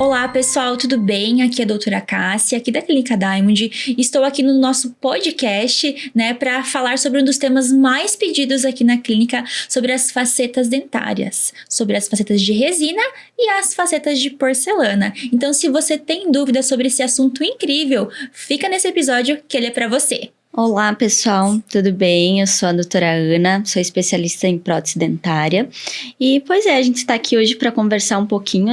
Olá pessoal, tudo bem? Aqui é a doutora Cássia, aqui da Clínica Diamond. Estou aqui no nosso podcast, para falar sobre um dos temas mais pedidos aqui na clínica, sobre as facetas dentárias, sobre as facetas de resina e as facetas de porcelana. Então, se você tem dúvidas sobre esse assunto incrível, fica nesse episódio que ele é para você. Olá pessoal, tudo bem? Eu sou a doutora Ana, sou especialista em prótese dentária e a gente está aqui hoje para conversar um pouquinho,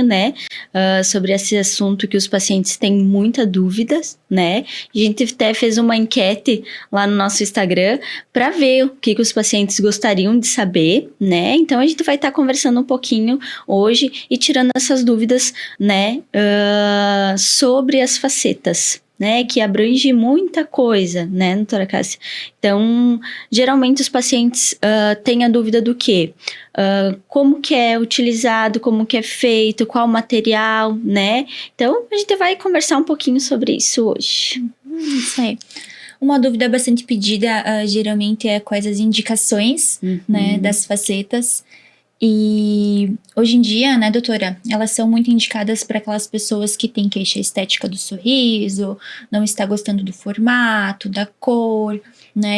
sobre esse assunto que os pacientes têm muita dúvidas, A gente até fez uma enquete lá no nosso Instagram para ver o que os pacientes gostariam de saber, Então a gente vai estar conversando um pouquinho hoje e tirando essas dúvidas, sobre as facetas. Que abrange muita coisa, doutora Cássia? Então, geralmente os pacientes têm a dúvida do quê? Como que é utilizado, como que é feito, qual material, Então, a gente vai conversar um pouquinho sobre isso hoje. Isso aí. Uma dúvida bastante pedida, geralmente, é quais as indicações, das facetas. E hoje em dia, doutora, elas são muito indicadas para aquelas pessoas que têm queixa estética do sorriso, não está gostando do formato, da cor,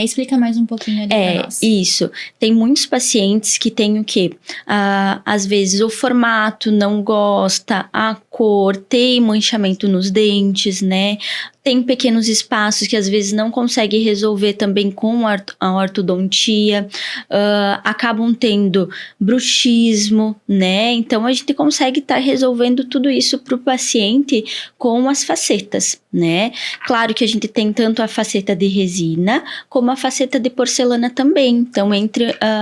Explica mais um pouquinho ali para nós. Isso. Tem muitos pacientes que têm o quê? Às vezes o formato não gosta, a cor, tem manchamento nos dentes, Tem pequenos espaços que às vezes não consegue resolver também com a ortodontia, acabam tendo bruxismo, Então a gente consegue estar resolvendo tudo isso para o paciente com as facetas, Claro que a gente tem tanto a faceta de resina como a faceta de porcelana também. Então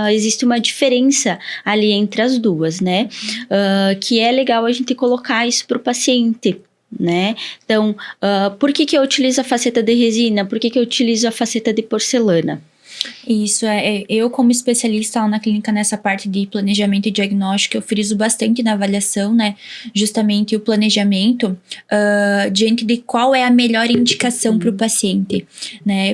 existe uma diferença ali entre as duas, que é legal a gente colocar isso para o paciente. Então, por que eu utilizo a faceta de resina? Por que eu utilizo a faceta de porcelana? Isso, eu como especialista lá na clínica nessa parte de planejamento e diagnóstico, eu friso bastante na avaliação, justamente o planejamento diante de qual é a melhor indicação para o paciente,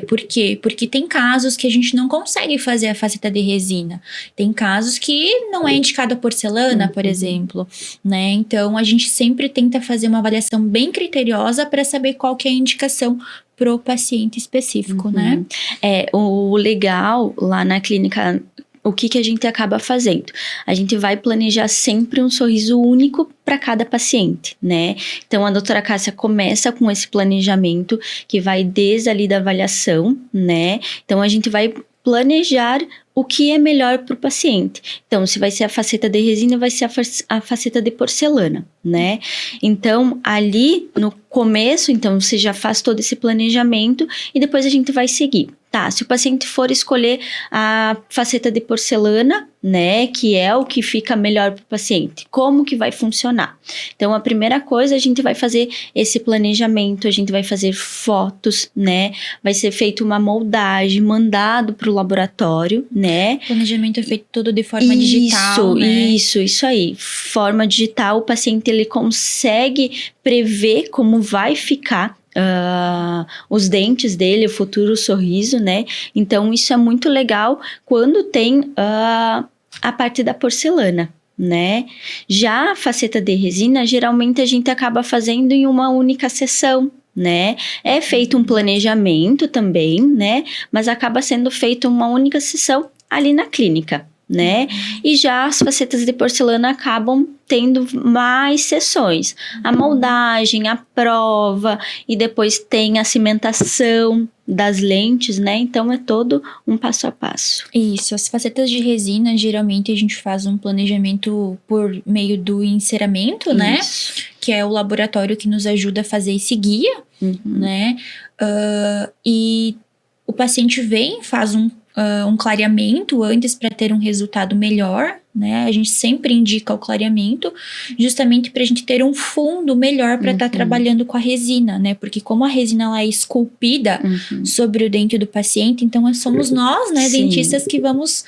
Por quê? Porque tem casos que a gente não consegue fazer a faceta de resina, tem casos que não é indicado a porcelana, por exemplo, Então a gente sempre tenta fazer uma avaliação bem criteriosa para saber qual que é a indicação pro paciente específico, O legal lá na clínica, o que a gente acaba fazendo? A gente vai planejar sempre um sorriso único para cada paciente, Então, a doutora Cássia começa com esse planejamento que vai desde ali da avaliação, Então, a gente vai planejar o que é melhor para o paciente. Então, se vai ser a faceta de resina, vai ser a faceta de porcelana, Então, ali no começo, então, você já faz todo esse planejamento e depois a gente vai seguir. Tá, se o paciente for escolher a faceta de porcelana, que é o que fica melhor para o paciente, como que vai funcionar? Então, a primeira coisa, a gente vai fazer esse planejamento, a gente vai fazer fotos, Vai ser feita uma moldagem, mandado para o laboratório, O planejamento é feito todo de forma digital, Isso aí. Forma digital, o paciente ele consegue prever como vai ficar os dentes dele, o futuro sorriso, Então, isso é muito legal quando tem a parte da porcelana, Já a faceta de resina, geralmente a gente acaba fazendo em uma única sessão, É feito um planejamento também, Mas acaba sendo feito uma única sessão ali na clínica, E já as facetas de porcelana acabam tendo mais sessões. A moldagem, a prova e depois tem a cimentação das lentes, Então é todo um passo a passo. Isso, as facetas de resina, geralmente a gente faz um planejamento por meio do enceramento, Isso. Que é o laboratório que nos ajuda a fazer esse guia, e o paciente vem, faz um clareamento antes para ter um resultado melhor, A gente sempre indica o clareamento, justamente para a gente ter um fundo melhor para estar trabalhando com a resina, Porque como a resina ela é esculpida sobre o dente do paciente, então somos nós, dentistas, que vamos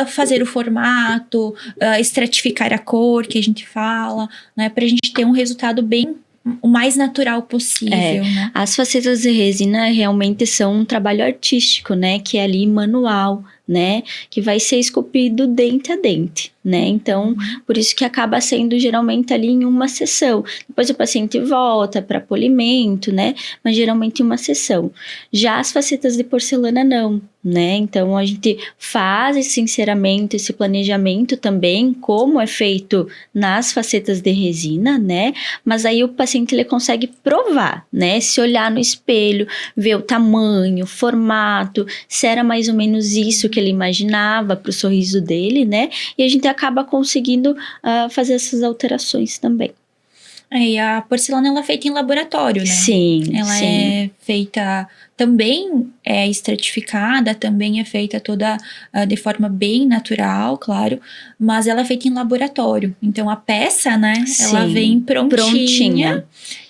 fazer o formato, estratificar a cor que a gente fala, para a gente ter um resultado bem o mais natural possível, As facetas de resina realmente são um trabalho artístico, que é ali manual, né? Que vai ser esculpido dente a dente, né? Então, por isso que acaba sendo geralmente ali em uma sessão. Depois o paciente volta para polimento, né? Mas geralmente em uma sessão. Já as facetas de porcelana não, né? Então a gente faz esse enceramento, esse planejamento também, como é feito nas facetas de resina, né? Mas aí o paciente ele consegue provar, né? Se olhar no espelho, ver o tamanho, o formato, se era mais ou menos isso que ele imaginava para o sorriso dele, né? E a gente acaba conseguindo fazer essas alterações também. E a porcelana ela é feita em laboratório, né? Sim, ela sim. é feita também estratificada, também é feita toda de forma bem natural, claro, mas ela é feita em laboratório. Então a peça, né, ela Sim, vem prontinha prontinha.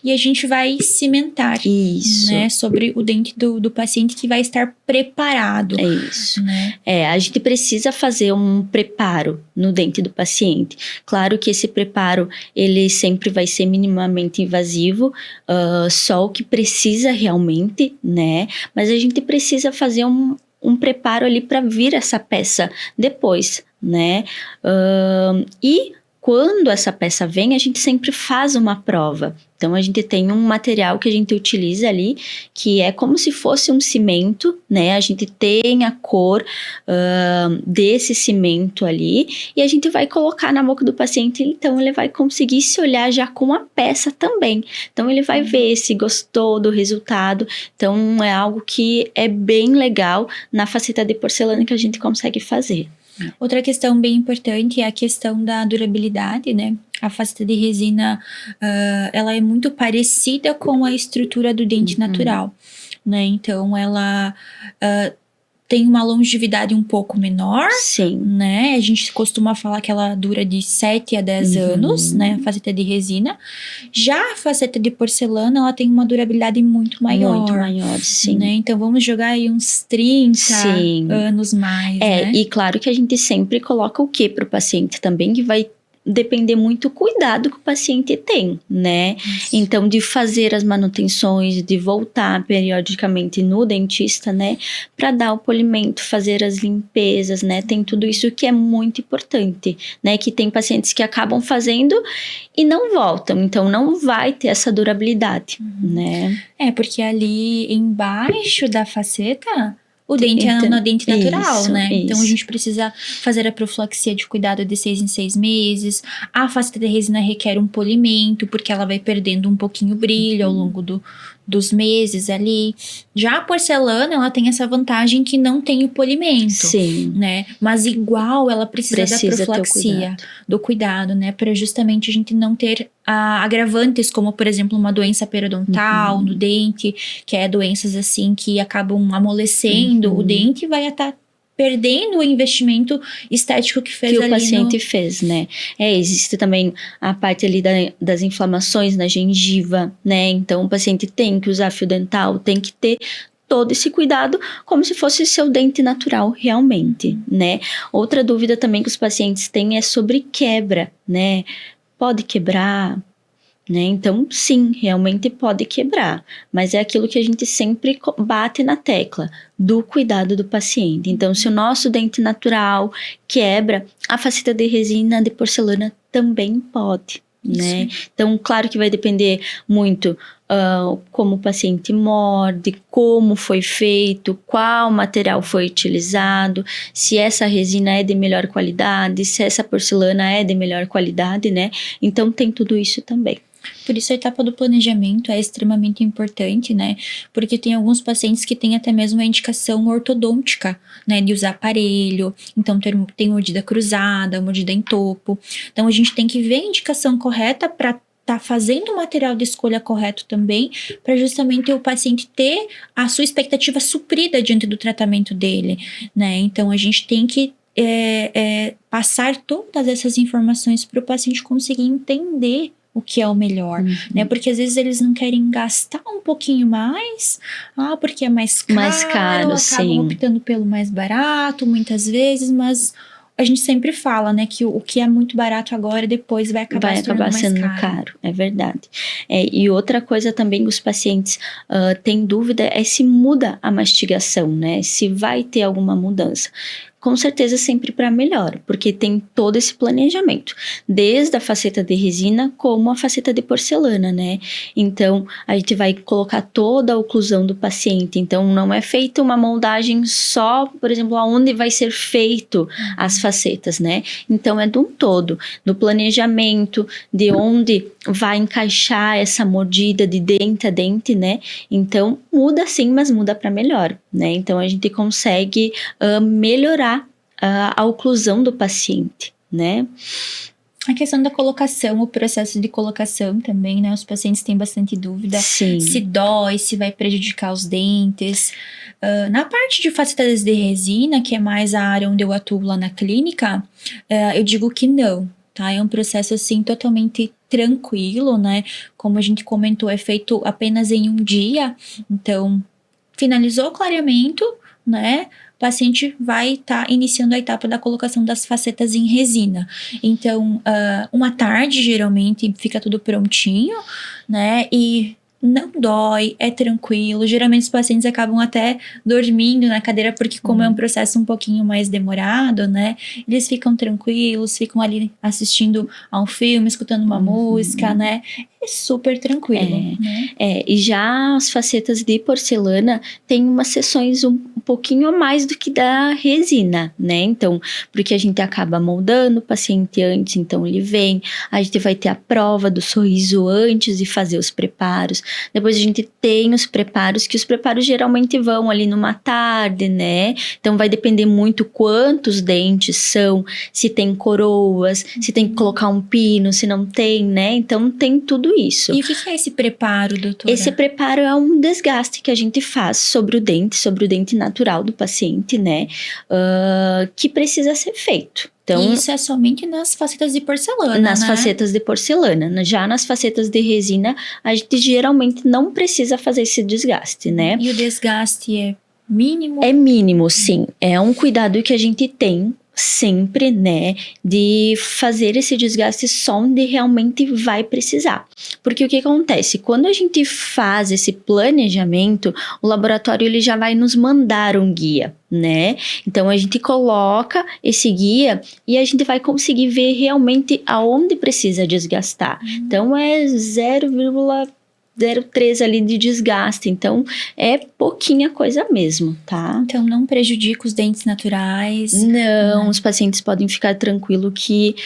e a gente vai cimentar, Isso. né, sobre o dente do paciente que vai estar preparado. É isso. Né? A gente precisa fazer um preparo no dente do paciente. Claro que esse preparo, ele sempre vai ser minimamente invasivo, só o que precisa realmente, né? Mas a gente precisa fazer um preparo ali para vir essa peça depois, né? E quando essa peça vem, a gente sempre faz uma prova. Então, a gente tem um material que a gente utiliza ali, que é como se fosse um cimento, né? A gente tem a cor desse cimento ali e a gente vai colocar na boca do paciente, então ele vai conseguir se olhar já com a peça também. Então, ele vai ver se gostou do resultado. Então, é algo que é bem legal na faceta de porcelana que a gente consegue fazer. Outra questão bem importante é a questão da durabilidade, né? A faceta de resina, ela é muito parecida com a estrutura do dente natural, né? Então, ela tem uma longevidade um pouco menor, sim, né? A gente costuma falar que ela dura de 7 a 10 anos, né? A faceta de resina. Já a faceta de porcelana, ela tem uma durabilidade muito maior. Muito maior, sim. Né? Então, vamos jogar aí uns 30 sim. anos mais, né? E claro que a gente sempre coloca o que para o paciente também, que vai depender muito do cuidado que o paciente tem, né? Isso. Então, de fazer as manutenções, de voltar periodicamente no dentista, né? Para dar o polimento, fazer as limpezas, né? Tem tudo isso que é muito importante, né? Que tem pacientes que acabam fazendo e não voltam, então não vai ter essa durabilidade, né? Porque ali embaixo da faceta, o dente é um dente natural, isso, né? Isso. Então, a gente precisa fazer a profilaxia de cuidado de 6 em 6 meses. A faceta de resina requer um polimento, porque ela vai perdendo um pouquinho o brilho ao longo dos meses ali. Já a porcelana, ela tem essa vantagem que não tem o polimento. Sim. Né? Mas igual, ela precisa da profilaxia, do cuidado, né? Para justamente a gente não ter agravantes, como, por exemplo, uma doença periodontal no dente, que é doenças assim que acabam amolecendo o dente e vai estar perdendo o investimento estético que fez que ali o paciente fez, né? Existe também a parte ali das inflamações na gengiva, né? Então, o paciente tem que usar fio dental, tem que ter todo esse cuidado como se fosse seu dente natural realmente, né? Outra dúvida também que os pacientes têm é sobre quebra, né? Pode quebrar, né? Então, sim, realmente pode quebrar, mas é aquilo que a gente sempre bate na tecla do cuidado do paciente. Então, se o nosso dente natural quebra, a faceta de resina de porcelana também pode, né? Então, claro que vai depender muito como o paciente morde, como foi feito, qual material foi utilizado, se essa resina é de melhor qualidade, se essa porcelana é de melhor qualidade, né? Então, tem tudo isso também. Por isso a etapa do planejamento é extremamente importante, né? Porque tem alguns pacientes que têm até mesmo a indicação ortodôntica, né? De usar aparelho, então tem mordida cruzada, mordida em topo. Então a gente tem que ver a indicação correta para tá fazendo o material de escolha correto também, para justamente o paciente ter a sua expectativa suprida diante do tratamento dele, né? Então a gente tem que passar todas essas informações para o paciente conseguir entender o que é o melhor, né? Porque às vezes eles não querem gastar um pouquinho mais, porque é mais caro, acabam optando pelo mais barato, muitas vezes, mas a gente sempre fala, né, que o que é muito barato agora, depois vai acabar sendo mais caro. É verdade. E outra coisa também que os pacientes têm dúvida é se muda a mastigação, né? Se vai ter alguma mudança. com certeza sempre para melhor, porque tem todo esse planejamento, desde a faceta de resina como a faceta de porcelana, né? Então, a gente vai colocar toda a oclusão do paciente, então não é feita uma moldagem só, por exemplo, aonde vai ser feito as facetas, né? Então, é de um todo, do planejamento, de onde vai encaixar essa mordida de dente a dente, né? Então, muda sim, mas muda para melhor, né? Então, a gente consegue melhorar a oclusão do paciente, né? A questão da colocação, o processo de colocação também, né? Os pacientes têm bastante dúvida. Sim. Se dói, se vai prejudicar os dentes. Na parte de facetas de resina, que é mais a área onde eu atuo lá na clínica, eu digo que não, tá? É um processo, assim, totalmente tranquilo, né? Como a gente comentou, é feito apenas em um dia. Então, finalizou o clareamento, né? O paciente vai estar iniciando a etapa da colocação das facetas em resina. Então, uma tarde, geralmente, fica tudo prontinho, né? E não dói, é tranquilo. Geralmente, os pacientes acabam até dormindo na cadeira, porque como é um processo um pouquinho mais demorado, né? Eles ficam tranquilos, ficam ali assistindo a um filme, escutando uma música, né? É super tranquilo, né? E já as facetas de porcelana tem umas sessões um pouquinho a mais do que da resina, né? Então, porque a gente acaba moldando o paciente antes, então ele vem, a gente vai ter a prova do sorriso antes de fazer os preparos. Depois a gente tem os preparos, que os preparos geralmente vão ali numa tarde, né? Então vai depender muito quantos dentes são, se tem coroas, se tem que colocar um pino, se não tem, né? Então tem tudo isso. E o que é esse preparo, doutora? Esse preparo é um desgaste que a gente faz sobre o dente natural do paciente, né? Que precisa ser feito. Então, e isso é somente nas facetas de porcelana, nas né? facetas de porcelana. Já nas facetas de resina, a gente geralmente não precisa fazer esse desgaste, né? E o desgaste é mínimo? É mínimo, sim. É um cuidado que a gente tem sempre, né, de fazer esse desgaste só onde realmente vai precisar. Porque o que acontece? Quando a gente faz esse planejamento, o laboratório ele já vai nos mandar um guia, né? Então a gente coloca esse guia e a gente vai conseguir ver realmente aonde precisa desgastar. Então é 0,03 ali de desgaste, então é pouquinha coisa mesmo, tá? Então não prejudica os dentes naturais? Não, os pacientes podem ficar tranquilo que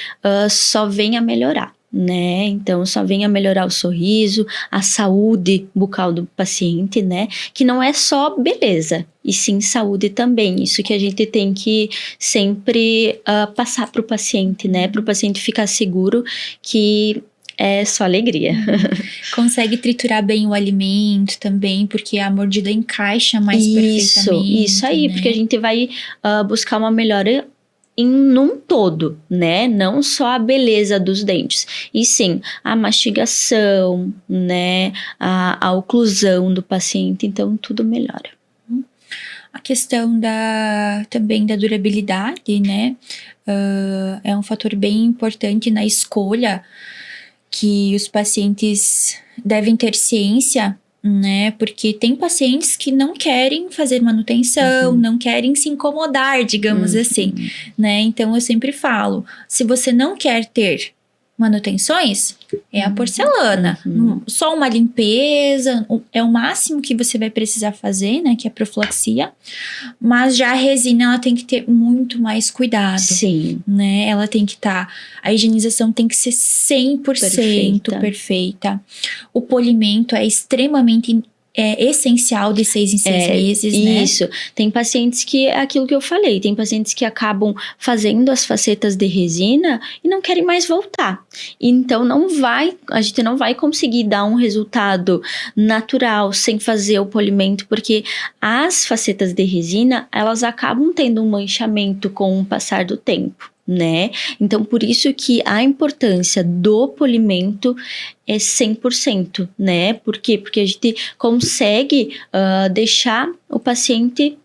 só vem a melhorar, né? Então só vem a melhorar o sorriso, a saúde bucal do paciente, né? Que não é só beleza, e sim saúde também. Isso que a gente tem que sempre passar para o paciente, né? Para o paciente ficar seguro que é só alegria. Consegue triturar bem o alimento também, porque a mordida encaixa mais perfeitamente. Isso aí, né? porque a gente vai buscar uma melhora num todo, né? Não só a beleza dos dentes, e sim a mastigação, né? A oclusão do paciente, então tudo melhora. A questão também da durabilidade, né? É um fator bem importante na escolha que os pacientes devem ter ciência, né? Porque tem pacientes que não querem fazer manutenção, não querem se incomodar, digamos assim, né? Então eu sempre falo, se você não quer ter manutenções, é a porcelana. Só uma limpeza, é o máximo que você vai precisar fazer, né? Que é a profilaxia. Mas já a resina, ela tem que ter muito mais cuidado. Sim. Né? Ela tem que estar... a higienização tem que ser 100% perfeita. O polimento é extremamente... essencial de 6 em 6 meses, né? Isso. Tem pacientes que, é aquilo que eu falei, tem pacientes que acabam fazendo as facetas de resina e não querem mais voltar. Então, a gente não vai conseguir dar um resultado natural sem fazer o polimento, porque as facetas de resina, elas acabam tendo um manchamento com o passar do tempo, né? Então, por isso que a importância do polimento é 100%, né? Por quê? Porque a gente consegue deixar o paciente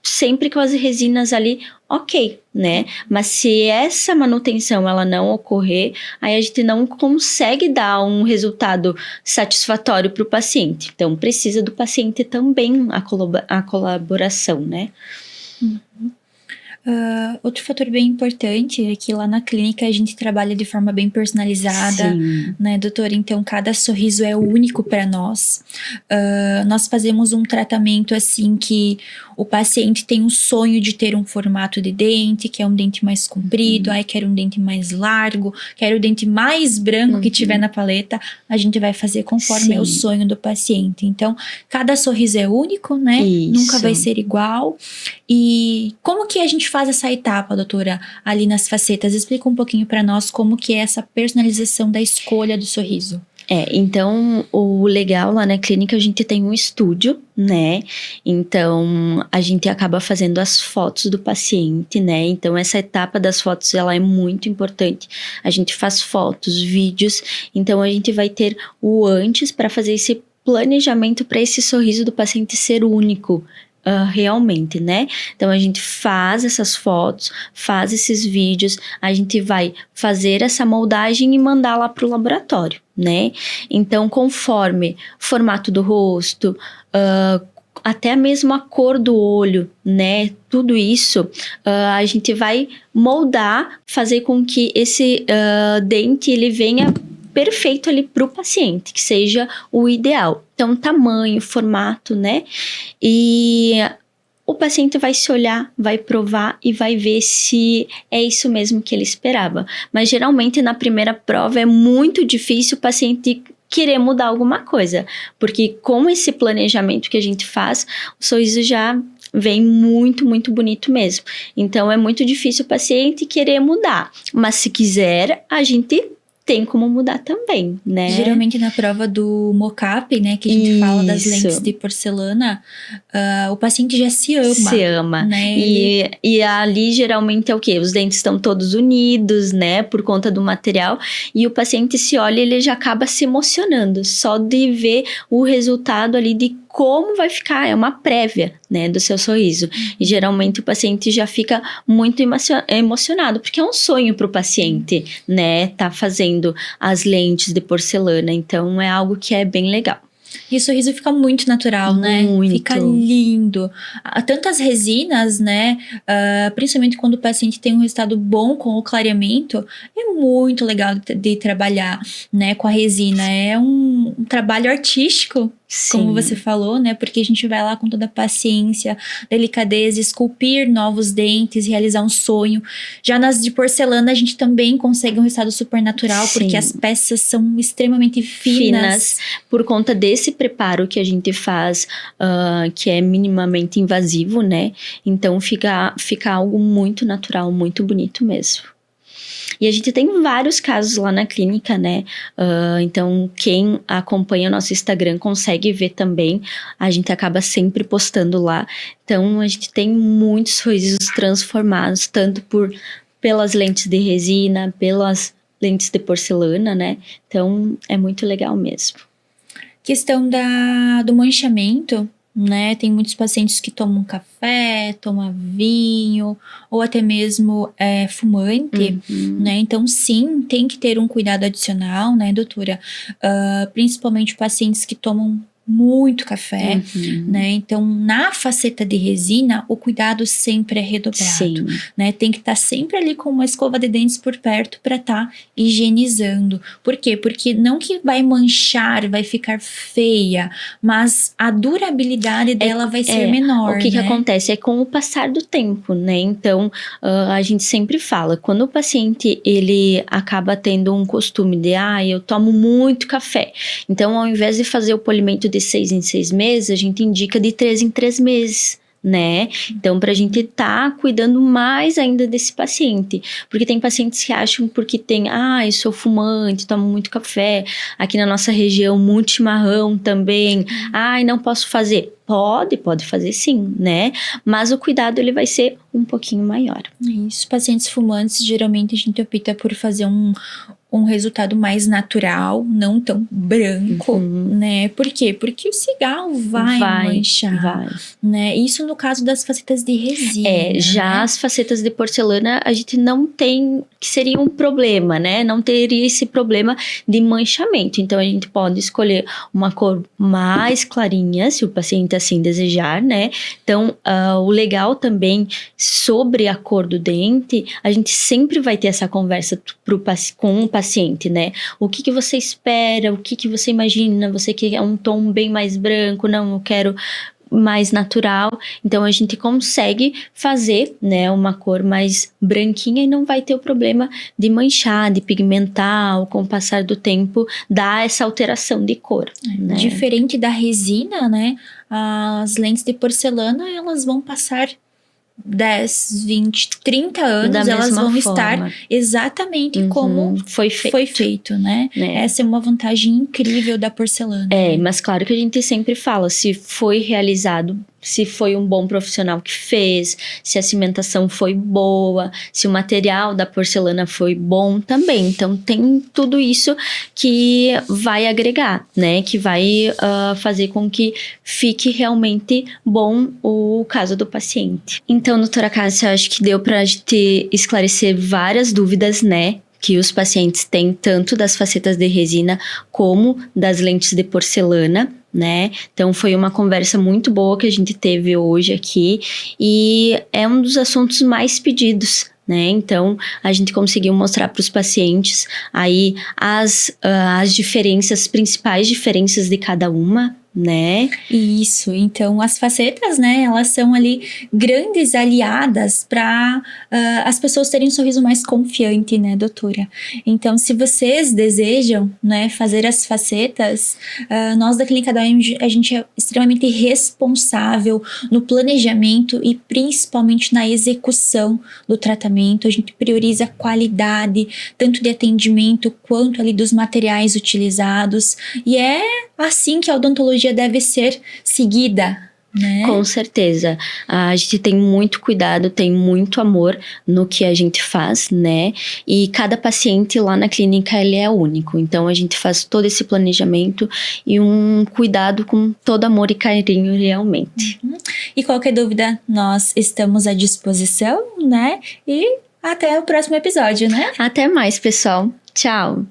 sempre com as resinas ali ok, né? Mas se essa manutenção ela não ocorrer, aí a gente não consegue dar um resultado satisfatório para o paciente. Então, precisa do paciente também a colaboração, né? Outro fator bem importante é que lá na clínica a gente trabalha de forma bem personalizada, Sim. né, doutora? Então, cada sorriso é único para nós. Nós fazemos um tratamento assim que o paciente tem um sonho de ter um formato de dente, que é um dente mais comprido, aí quero um dente mais largo, quero o dente mais branco que tiver na paleta, a gente vai fazer conforme é o Sim. sonho do paciente. Então, cada sorriso é único, né? Nunca vai Isso. ser igual. E como que a gente faz essa etapa, doutora, ali nas facetas? Explica um pouquinho para nós como que é essa personalização da escolha do sorriso. Então, o legal lá na clínica, a gente tem um estúdio, né? Então, a gente acaba fazendo as fotos do paciente, né? Então, essa etapa das fotos, ela é muito importante. A gente faz fotos, vídeos, então a gente vai ter o antes para fazer esse planejamento para esse sorriso do paciente ser único. Realmente, né? Então a gente faz essas fotos, faz esses vídeos, a gente vai fazer essa moldagem e mandar lá para o laboratório, né? Então, conforme o formato do rosto, até mesmo a cor do olho, né? Tudo isso a gente vai moldar, fazer com que esse dente ele venha perfeito ali para o paciente, que seja o ideal. Então, tamanho, formato, né? E o paciente vai se olhar, vai provar e vai ver se é isso mesmo que ele esperava. Mas geralmente na primeira prova é muito difícil o paciente querer mudar alguma coisa, porque com esse planejamento que a gente faz, o sorriso já vem muito, muito bonito mesmo. Então é muito difícil o paciente querer mudar, mas se quiser, a gente tem como mudar também, né? Geralmente na prova do mocap, né, que a gente fala das lentes de porcelana, o paciente já se ama. Se ama. Né? E ali geralmente é o quê? Os dentes estão todos unidos, né? Por conta do material. E o paciente se olha e ele já acaba se emocionando. Só de ver o resultado ali de como vai ficar. É uma prévia, né? Do seu sorriso. E geralmente o paciente já fica muito emocionado. Porque é um sonho para o paciente, né? Tá fazendo as lentes de porcelana. Então é algo que é bem legal. E o sorriso fica muito natural, né? Muito. Fica lindo. Há tantas resinas, né? Principalmente quando o paciente tem um resultado bom com o clareamento, é muito legal de trabalhar, né? Com a resina. É um trabalho artístico. Sim. Como você falou, né? Porque a gente vai lá com toda a paciência, delicadeza, esculpir novos dentes, realizar um sonho. Já nas de porcelana, a gente também consegue um resultado super natural, Sim. porque as peças são extremamente finas. Por conta desse preparo que a gente faz, que é minimamente invasivo, né? Então fica algo muito natural, muito bonito mesmo. E a gente tem vários casos lá na clínica, né? Então, quem acompanha o nosso Instagram consegue ver também. A gente acaba sempre postando lá. Então, a gente tem muitos sorrisos transformados, tanto pelas lentes de resina, pelas lentes de porcelana, né? Então, é muito legal mesmo. Questão do manchamento, né? Tem muitos pacientes que tomam café, tomam vinho, ou até mesmo fumante, né? Então, sim, tem que ter um cuidado adicional, né, doutora? Principalmente pacientes que tomam muito café, né? Então, na faceta de resina, o cuidado sempre é redobrado, Sim. né? Tem que estar sempre ali com uma escova de dentes por perto para estar higienizando. Por quê? Porque não que vai manchar, vai ficar feia, mas a durabilidade dela vai ser menor, O que né? acontece é com o passar do tempo, né? Então, a gente sempre fala, quando o paciente, ele acaba tendo um costume de, eu tomo muito café. Então, ao invés de fazer o polimento de 6 em 6 meses, a gente indica de 3 em 3 meses, né? Então, pra gente tá cuidando mais ainda desse paciente. Porque tem pacientes que acham porque tem, eu sou fumante, tomo muito café. Aqui na nossa região, muito chimarrão também. Não posso fazer. Pode fazer sim, né? Mas o cuidado, ele vai ser um pouquinho maior. Isso, pacientes fumantes, geralmente a gente opta por fazer um resultado mais natural, não tão branco, né? Por quê? Porque o cigarro vai manchar, né? Isso no caso das facetas de resina. Já as facetas de porcelana a gente não tem, que seria um problema, né? Não teria esse problema de manchamento. Então a gente pode escolher uma cor mais clarinha, se o paciente assim desejar, né? Então o legal também sobre a cor do dente, a gente sempre vai ter essa conversa com o paciente, né? O que você espera, o que você imagina, você quer um tom bem mais branco, não, eu quero mais natural. Então a gente consegue fazer, né, uma cor mais branquinha e não vai ter o problema de manchar, de pigmentar, ou com o passar do tempo dar essa alteração de cor, né? Diferente da resina, né, as lentes de porcelana, elas vão passar 10, 20, 30 anos, elas vão estar exatamente como foi feito, né? Essa é uma vantagem incrível da porcelana. Mas claro que a gente sempre fala, se foi realizado, se foi um bom profissional que fez, se a cimentação foi boa, se o material da porcelana foi bom também. Então, tem tudo isso que vai agregar, né? Que vai fazer com que fique realmente bom o caso do paciente. Então, doutora Cássia, acho que deu pra gente esclarecer várias dúvidas, né? Que os pacientes têm tanto das facetas de resina como das lentes de porcelana, né? Então foi uma conversa muito boa que a gente teve hoje aqui e é um dos assuntos mais pedidos, né? Então a gente conseguiu mostrar para os pacientes aí as diferenças, principais diferenças de cada uma, né? Isso, então as facetas, né, elas são ali grandes aliadas para as pessoas terem um sorriso mais confiante, né, doutora? Então, se vocês desejam, né, fazer as facetas, nós da Clínica da OMG, a gente é extremamente responsável no planejamento e principalmente na execução do tratamento. A gente prioriza a qualidade, tanto de atendimento quanto ali dos materiais utilizados, e é assim que a odontologia deve ser seguida, né? Com certeza. A gente tem muito cuidado, tem muito amor no que a gente faz, né? E cada paciente lá na clínica, ele é único. Então, a gente faz todo esse planejamento e um cuidado com todo amor e carinho realmente. E qualquer dúvida, nós estamos à disposição, né? E até o próximo episódio, né? Até mais, pessoal. Tchau!